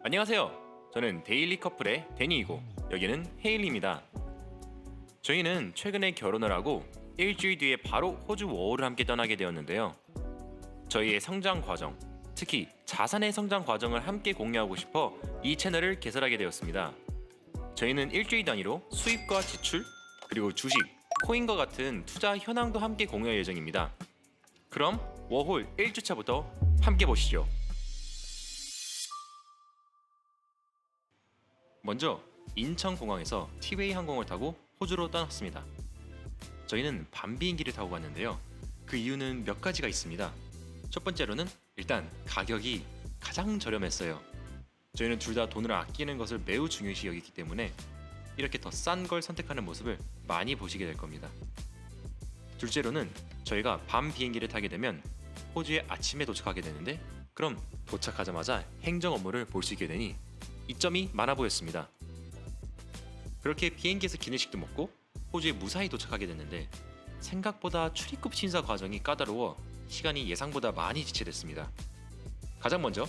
안녕하세요. 저는 데일리 커플의 데니이고 여기는 헤일리입니다. 저희는 최근에 결혼을 하고 일주일 뒤에 바로 호주 워홀을 함께 떠나게 되었는데요. 저희의 성장 과정, 특히 자산의 성장 과정을 함께 공유하고 싶어 이 채널을 개설하게 되었습니다. 저희는 일주일 단위로 수입과 지출, 그리고 주식, 코인과 같은 투자 현황도 함께 공유할 예정입니다. 그럼 워홀 1주차부터 함께 보시죠. 먼저 인천공항에서 티웨이 항공을 타고 호주로 떠났습니다. 저희는 밤 비행기를 타고 갔는데요. 그 이유는 몇 가지가 있습니다. 첫 번째로는 일단 가격이 가장 저렴했어요. 저희는 둘 다 돈을 아끼는 것을 매우 중요시 여기기 때문에 이렇게 더 싼 걸 선택하는 모습을 많이 보시게 될 겁니다. 둘째로는 저희가 밤 비행기를 타게 되면 호주에 아침에 도착하게 되는데 그럼 도착하자마자 행정 업무를 볼 수 있게 되니 이점이 많아 보였습니다. 그렇게 비행기에서 기내식도 먹고 호주에 무사히 도착하게 됐는데 생각보다 출입국 심사 과정이 까다로워 시간이 예상보다 많이 지체됐습니다. 가장 먼저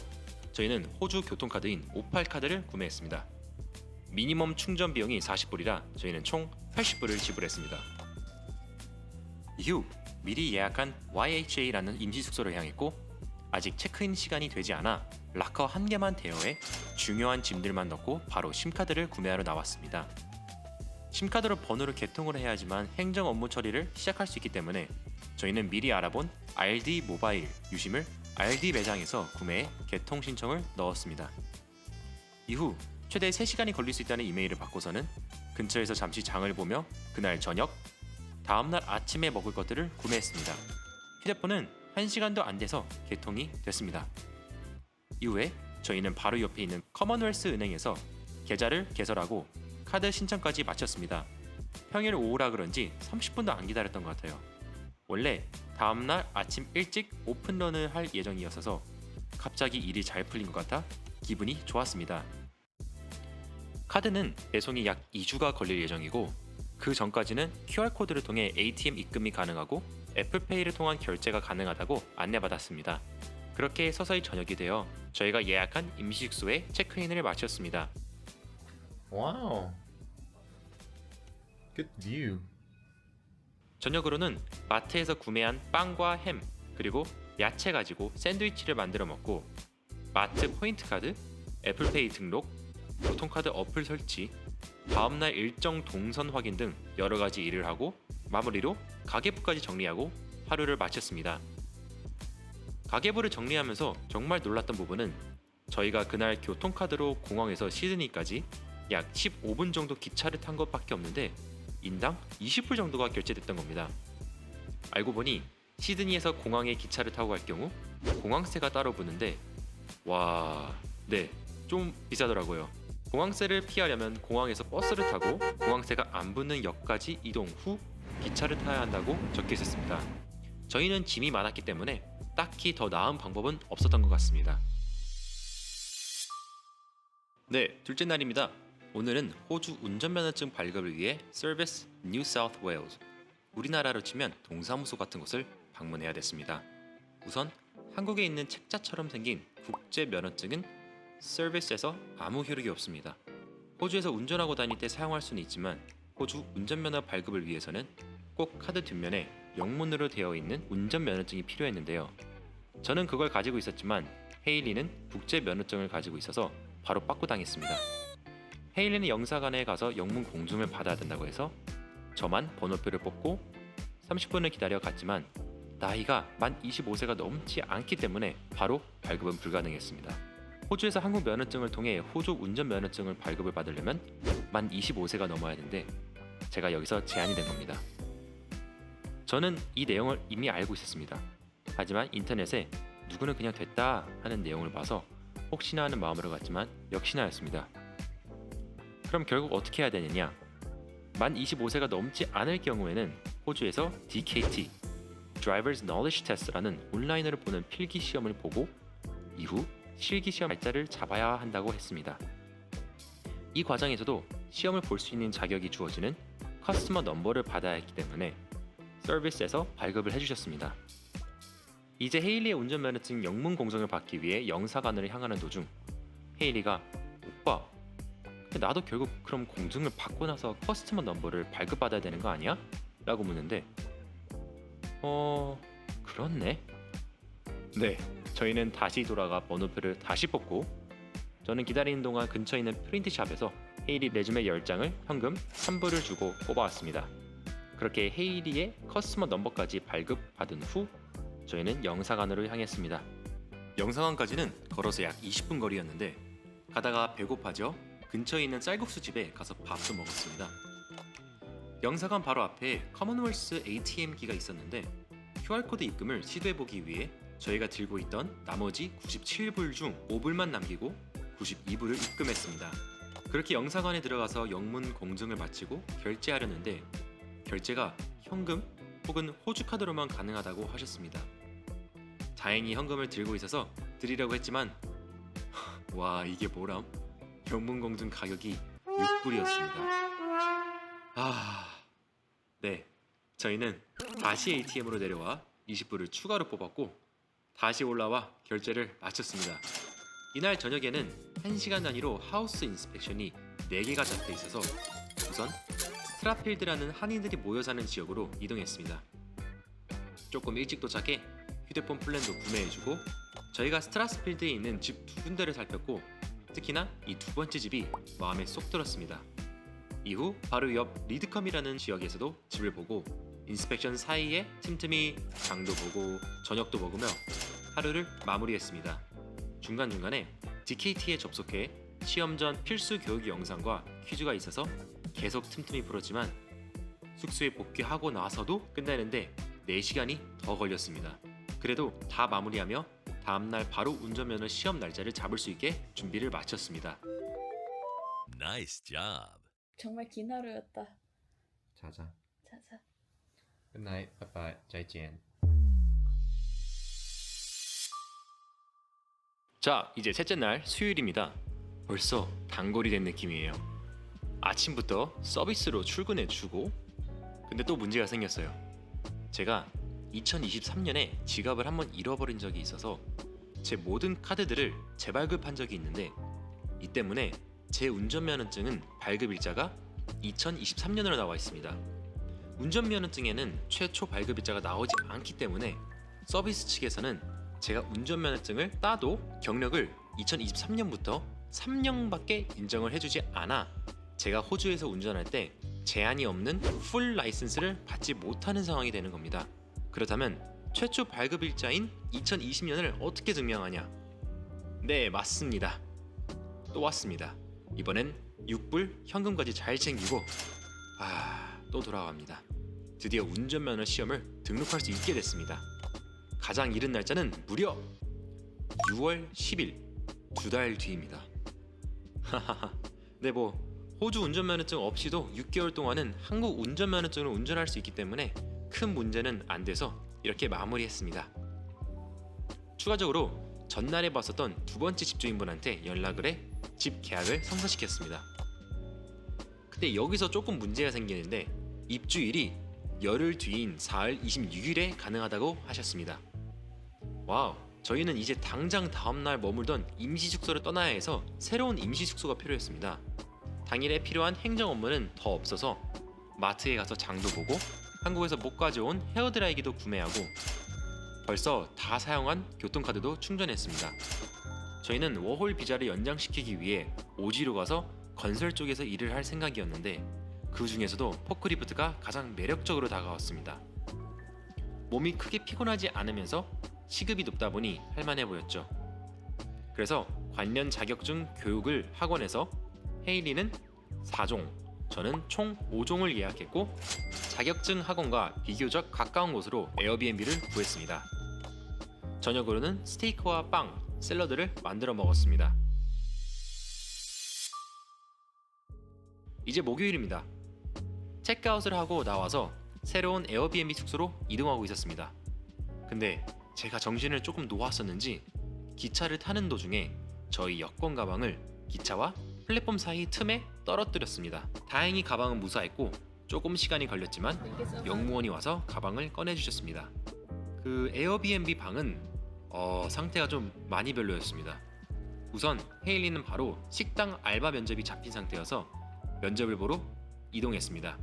저희는 호주 교통카드인 오팔 카드를 구매했습니다. 미니멈 충전 비용이 40불이라 저희는 총 80불을 지불했습니다. 이후 미리 예약한 YHA라는 임시 숙소를 향했고 아직 체크인 시간이 되지 않아 락커 한 개만 대여해 중요한 짐들만 넣고 바로 심카드를 구매하러 나왔습니다. 심카드로 번호를 개통을 해야 하지만 행정 업무 처리를 시작할 수 있기 때문에 저희는 미리 알아본 RD 모바일 유심을 RD 매장에서 구매해 개통 신청을 넣었습니다. 이후 최대 3시간이 걸릴 수 있다는 이메일을 받고서는 근처에서 잠시 장을 보며 그날 저녁, 다음날 아침에 먹을 것들을 구매했습니다. 휴대폰은 1시간도 안 돼서 개통이 됐습니다. 이후에 저희는 바로 옆에 있는 커먼웰스 은행에서 계좌를 개설하고 카드 신청까지 마쳤습니다. 평일 오후라 그런지 30분도 안 기다렸던 것 같아요. 원래 다음날 아침 일찍 오픈런을 할 예정이었어서 갑자기 일이 잘 풀린 것 같아 기분이 좋았습니다. 카드는 배송이 약 2주가 걸릴 예정이고 그 전까지는 QR코드를 통해 ATM 입금이 가능하고 애플페이를 통한 결제가 가능하다고 안내받았습니다. 그렇게 서서히 저녁이 되어 저희가 예약한 임시숙소에 체크인을 마쳤습니다. Wow. Good view. 저녁으로는 마트에서 구매한 빵과 햄 그리고 야채 가지고 샌드위치를 만들어 먹고 마트 포인트 카드, 애플페이 등록, 교통카드 어플 설치, 다음날 일정 동선 확인 등 여러 가지 일을 하고 마무리로 가계부까지 정리하고 하루를 마쳤습니다. 가계부를 정리하면서 정말 놀랐던 부분은 저희가 그날 교통카드로 공항에서 시드니까지 약 15분 정도 기차를 탄 것밖에 없는데 인당 20불 정도가 결제됐던 겁니다. 알고 보니 시드니에서 공항에 기차를 타고 갈 경우 공항세가 따로 붙는데 좀 비싸더라고요. 공항세를 피하려면 공항에서 버스를 타고 공항세가 안 붙는 역까지 이동 후 기차를 타야 한다고 적혀 있었습니다. 저희는 짐이 많았기 때문에 딱히 더 나은 방법은 없었던 것 같습니다. 네, 둘째 날입니다. 오늘은 호주 운전면허증 발급을 위해 서비스 뉴 사우스 웨일즈, 우리나라로 치면 동사무소 같은 곳을 방문해야 됐습니다. 우선 한국에 있는 책자처럼 생긴 국제 면허증은 서비스에서 아무 효력이 없습니다. 호주에서 운전하고 다닐 때 사용할 수는 있지만 호주 운전면허 발급을 위해서는 꼭 카드 뒷면에 영문으로 되어 있는 운전면허증이 필요했는데요. 저는 그걸 가지고 있었지만 헤일리는 국제 면허증을 가지고 있어서 바로 빠꾸당했습니다. 헤일리는 영사관에 가서 영문 공증을 받아야 된다고 해서 저만 번호표를 뽑고 30분을 기다려 갔지만 나이가 만 25세가 넘지 않기 때문에 바로 발급은 불가능했습니다. 호주에서 한국 면허증을 통해 호주 운전면허증을 발급을 받으려면 만 25세가 넘어야 하는데 제가 여기서 제한이 된 겁니다. 저는 이 내용을 이미 알고 있었습니다. 하지만 인터넷에 누구는 그냥 됐다 하는 내용을 봐서 혹시나 하는 마음으로 갔지만 역시나였습니다. 그럼 결국 어떻게 해야 되느냐? 만 25세가 넘지 않을 경우에는 호주에서 DKT, Driver's Knowledge Test라는 온라인으로 보는 필기 시험을 보고 이후 실기 시험 날짜를 잡아야 한다고 했습니다. 이 과정에서도 시험을 볼 수 있는 자격이 주어지는 커스터머 넘버를 받아야 했기 때문에 서비스에서 발급을 해주셨습니다. 이제 헤일리의 운전면허증 영문 공정을 받기 위해 영사관을 향하는 도중 헤일리가 오빠, 근데 나도 결국 그럼 공증을 받고 나서 커스터머 넘버를 발급받아야 되는 거 아니야? 라고 묻는데 그렇네. 네, 저희는 다시 돌아가 번호표를 다시 뽑고 저는 기다리는 동안 근처에 있는 프린트샵에서 헤일리 레주메 10장을 현금 3불을 주고 뽑아왔습니다. 그렇게 헤일리의 커스터머 넘버까지 발급받은 후 저희는 영사관으로 향했습니다. 영사관까지는 걸어서 약 20분 거리였는데 가다가 배고파져 근처에 있는 쌀국수 집에 가서 밥도 먹었습니다. 영사관 바로 앞에 커먼웰스 ATM기가 있었는데 QR코드 입금을 시도해보기 위해 저희가 들고 있던 나머지 97불 중 5불만 남기고 92불을 입금했습니다. 그렇게 영사관에 들어가서 영문 공증을 마치고 결제하려는데 결제가 현금 혹은 호주카드로만 가능하다고 하셨습니다. 다행히 현금을 들고 있어서 드리려고 했지만 와, 이게 뭐람? 영문 공증 가격이 6불이었습니다. 네, 저희는 다시 ATM으로 내려와 20불을 추가로 뽑았고 다시 올라와 결제를 마쳤습니다. 이날 저녁에는 1시간 단위로 하우스 인스펙션이 4개가 잡혀 있어서 우선 스트라필드라는 한인들이 모여 사는 지역으로 이동했습니다. 조금 일찍 도착해 휴대폰 플랜도 구매해주고 저희가 스트라스필드에 있는 집 2군데를 살폈고 특히나 이 2번째 집이 마음에 쏙 들었습니다. 이후 바로 옆 리드컴이라는 지역에서도 집을 보고 인스펙션 사이에 틈틈이 장도 보고 저녁도 먹으며 하루를 마무리했습니다. 중간중간에 DKT에 접속해 시험 전 필수 교육 영상과 퀴즈가 있어서 계속 틈틈이 풀었지만 숙소에 복귀하고 나서도 끝내는데 4시간이 더 걸렸습니다. 그래도 다 마무리하며 다음날 바로 운전면허 시험 날짜를 잡을 수 있게 준비를 마쳤습니다. Nice job. 정말 긴 하루였다. 자자. 자자. Good night. Bye bye. 再见. 자, 이제 셋째 날 수요일입니다. 벌써 단골이 된 느낌이에요. 아침부터 서비스로 출근해주고 근데 또 문제가 생겼어요. 제가 2023년에 지갑을 한번 잃어버린 적이 있어서 제 모든 카드들을 재발급한 적이 있는데 이 때문에 제 운전면허증은 발급 일자가 2023년으로 나와 있습니다. 운전면허증에는 최초 발급 일자가 나오지 않기 때문에 서비스 측에서는 제가 운전면허증을 따도 경력을 2023년부터 3년밖에 인정을 해주지 않아 제가 호주에서 운전할 때 제한이 없는 풀 라이선스를 받지 못하는 상황이 되는 겁니다. 그렇다면 최초 발급 일자인 2020년을 어떻게 증명하냐? 네, 맞습니다. 또 왔습니다. 이번엔 6불 현금까지 잘 챙기고 또 돌아갑니다. 드디어 운전면허 시험을 등록할 수 있게 됐습니다. 가장 이른 날짜는 무려 6월 10일 2달 뒤입니다. 네, 뭐 호주 운전면허증 없이도 6개월 동안은 한국 운전면허증으로 운전할 수 있기 때문에 큰 문제는 안 돼서 이렇게 마무리했습니다. 추가적으로 전날에 봤었던 2번째 집주인분한테 연락을 해 집 계약을 성사시켰습니다. 근데 여기서 조금 문제가 생기는데 입주일이 열흘 뒤인 4월 26일에 가능하다고 하셨습니다. 와우, 저희는 이제 당장 다음날 머물던 임시숙소를 떠나야 해서 새로운 임시숙소가 필요했습니다. 당일에 필요한 행정 업무는 더 없어서 마트에 가서 장도 보고 한국에서 못 가져온 헤어드라이기도 구매하고 벌써 다 사용한 교통카드도 충전했습니다. 저희는 워홀 비자를 연장시키기 위해 오지로 가서 건설 쪽에서 일을 할 생각이었는데 그 중에서도 포크리프트가 가장 매력적으로 다가왔습니다. 몸이 크게 피곤하지 않으면서 시급이 높다 보니 할만해 보였죠. 그래서 관련 자격증 교육을 학원에서 헤일리는 4종, 저는 총 5종을 예약했고 자격증 학원과 비교적 가까운 곳으로 에어비앤비를 구했습니다. 저녁으로는 스테이크와 빵, 샐러드를 만들어 먹었습니다. 이제 목요일입니다. 체크아웃을 하고 나와서 새로운 에어비앤비 숙소로 이동하고 있었습니다. 근데 제가 정신을 조금 놓았었는지 기차를 타는 도중에 저희 여권 가방을 기차와 플랫폼 사이 틈에 떨어뜨렸습니다. 다행히 가방은 무사했고 조금 시간이 걸렸지만 영무원이 와서 가방을 꺼내주셨습니다. 그 에어비앤비 방은 상태가 좀 많이 별로였습니다. 우선 헤일리는 바로 식당 알바 면접이 잡힌 상태여서 면접을 보러 이동했습니다.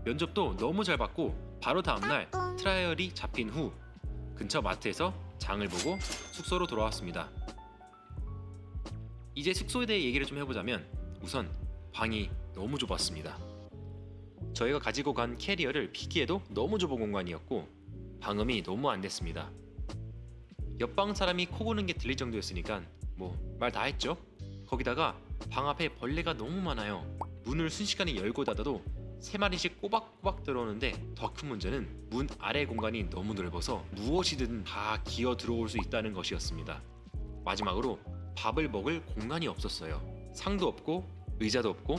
면접도 너무 잘 받고 바로 다음날 트라이얼이 잡힌 후 근처 마트에서 장을 보고 숙소로 돌아왔습니다. 이제 숙소에 대해 얘기를 좀 해보자면 우선 방이 너무 좁았습니다. 저희가 가지고 간 캐리어를 피기에도 너무 좁은 공간이었고 방음이 너무 안 됐습니다. 옆방 사람이 코 고는 게 들릴 정도였으니까 뭐 말 다 했죠. 거기다가 방 앞에 벌레가 너무 많아요. 문을 순식간에 열고 닫아도 3마리씩 꼬박꼬박 들어오는데 더 큰 문제는 문 아래 공간이 너무 넓어서 무엇이든 다 기어 들어올 수 있다는 것이었습니다. 마지막으로 밥을 먹을 공간이 없었어요. 상도 없고 의자도 없고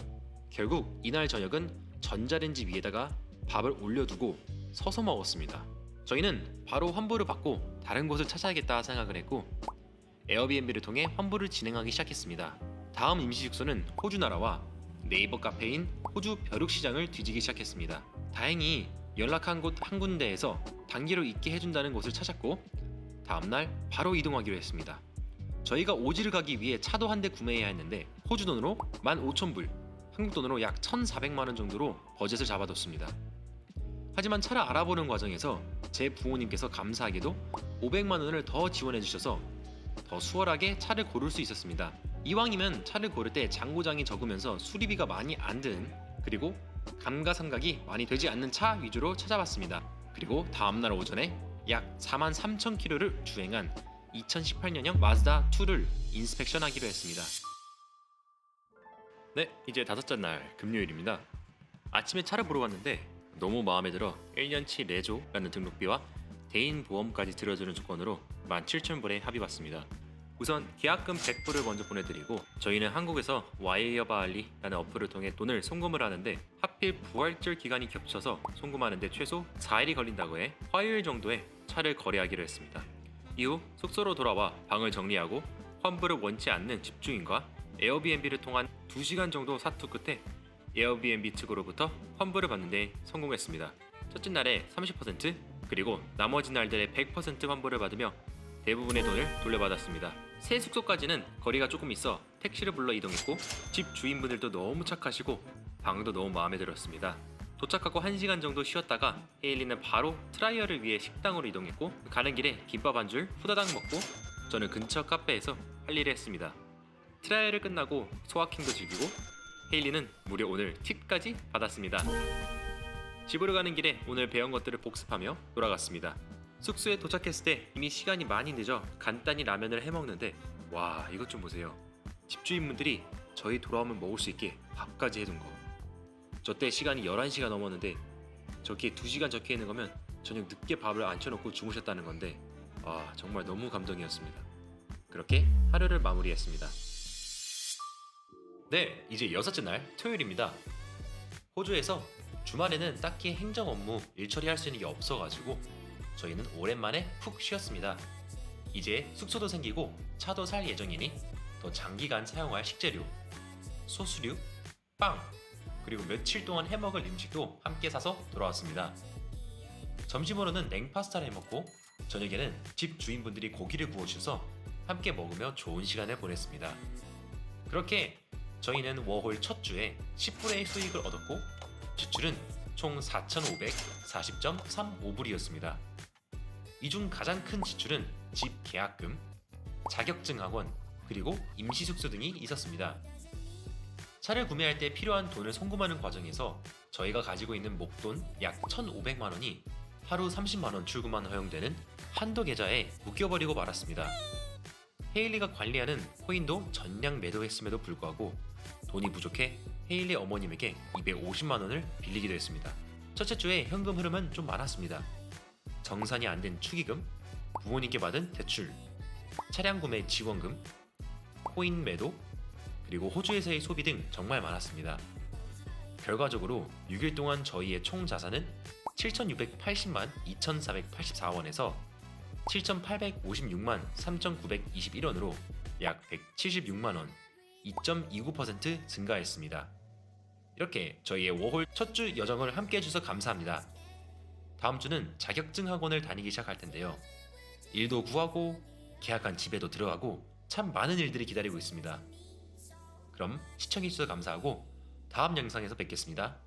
결국 이날 저녁은 전자레인지 위에다가 밥을 올려두고 서서 먹었습니다. 저희는 바로 환불을 받고 다른 곳을 찾아야겠다 생각을 했고 에어비앤비를 통해 환불을 진행하기 시작했습니다. 다음 임시 숙소는 호주 나라와 네이버 카페인 호주 벼룩시장을 뒤지기 시작했습니다. 다행히 연락한 곳 한 군데에서 단기로 있게 해준다는 곳을 찾았고 다음날 바로 이동하기로 했습니다. 저희가 오지를 가기 위해 차도 한 대 구매해야 했는데 호주 돈으로 15,000불, 한국 돈으로 약 1,400만원 정도로 버젯을 잡아뒀습니다. 하지만 차를 알아보는 과정에서 제 부모님께서 감사하게도 500만원을 더 지원해주셔서 더 수월하게 차를 고를 수 있었습니다. 이왕이면 차를 고를 때 잔고장이 적으면서 수리비가 많이 안 드는 그리고 감가상각이 많이 되지 않는 차 위주로 찾아봤습니다. 그리고 다음날 오전에 약 43,000km를 주행한 2018년형 마즈다 2를 인스펙션 하기로 했습니다. 네, 이제 다섯째 날 금요일입니다. 아침에 차를 보러 갔는데 너무 마음에 들어 1년치 레조라는 등록비와 대인 보험까지 들어주는 조건으로 17,000불에 합의받습니다. 우선 계약금 100불을 먼저 보내드리고 저희는 한국에서 와이어바알리라는 어플을 통해 돈을 송금을 하는데 하필 부활절 기간이 겹쳐서 송금하는데 최소 4일이 걸린다고 해 화요일 정도에 차를 거래하기로 했습니다. 이후 숙소로 돌아와 방을 정리하고 환불을 원치 않는 집주인과 에어비앤비를 통한 2시간 정도 사투 끝에 에어비앤비 측으로부터 환불을 받는데 성공했습니다. 첫째 날에 30% 그리고 나머지 날들의 100% 환불을 받으며 대부분의 돈을 돌려받았습니다. 새 숙소까지는 거리가 조금 있어 택시를 불러 이동했고 집 주인분들도 너무 착하시고 방도 너무 마음에 들었습니다. 도착하고 1시간 정도 쉬었다가 헤일리는 바로 트라이얼을 위해 식당으로 이동했고 가는 길에 김밥 한 줄 후다닥 먹고 저는 근처 카페에서 할 일을 했습니다. 트라이얼을 끝나고 소확행도 즐기고 헤일리는 무려 오늘 팁까지 받았습니다. 집으로 가는 길에 오늘 배운 것들을 복습하며 돌아갔습니다. 숙소에 도착했을 때 이미 시간이 많이 늦어 간단히 라면을 해먹는데 와 이것 좀 보세요. 집주인분들이 저희 돌아오면 먹을 수 있게 밥까지 해둔 거. 저 때 시간이 11시가 넘었는데 저기에 2시간 적혀있는 거면 저녁 늦게 밥을 앉혀놓고 주무셨다는 건데 와 정말 너무 감동이었습니다. 그렇게 하루를 마무리했습니다. 네, 이제 여섯째 날 토요일입니다. 호주에서 주말에는 딱히 행정 업무 일 처리할 수 있는 게 없어가지고 저희는 오랜만에 푹 쉬었습니다. 이제 숙소도 생기고 차도 살 예정이니 더 장기간 사용할 식재료, 소스류, 빵, 그리고 며칠 동안 해먹을 음식도 함께 사서 돌아왔습니다. 점심으로는 냉파스타를 해먹고 저녁에는 집 주인분들이 고기를 구워주셔서 함께 먹으며 좋은 시간을 보냈습니다. 그렇게 저희는 워홀 첫 주에 10불의 수익을 얻었고 지출은 총 4,540.35불이었습니다. 이 중 가장 큰 지출은 집 계약금, 자격증 학원, 그리고 임시숙소 등이 있었습니다. 차를 구매할 때 필요한 돈을 송금하는 과정에서 저희가 가지고 있는 목돈 약 1,500만원이 하루 30만원 출금만 허용되는 한도 계좌에 묶여버리고 말았습니다. 헤일리가 관리하는 코인도 전량 매도했음에도 불구하고 돈이 부족해 헤일리 어머님에게 250만원을 빌리기도 했습니다. 첫째 주에 현금 흐름은 좀 많았습니다. 정산이 안 된 축의금, 부모님께 받은 대출, 차량 구매 지원금, 코인 매도, 그리고 호주에서의 소비 등 정말 많았습니다. 결과적으로 6일 동안 저희의 총 자산은 7,680만 2,484원에서 7,856만 3,921원으로 약 176만원, 2.29% 증가했습니다. 이렇게 저희의 워홀 첫 주 여정을 함께 해주셔서 감사합니다. 다음 주는 자격증 학원을 다니기 시작할 텐데요. 일도 구하고 계약한 집에도 들어가고 참 많은 일들이 기다리고 있습니다. 그럼 시청해주셔서 감사하고 다음 영상에서 뵙겠습니다.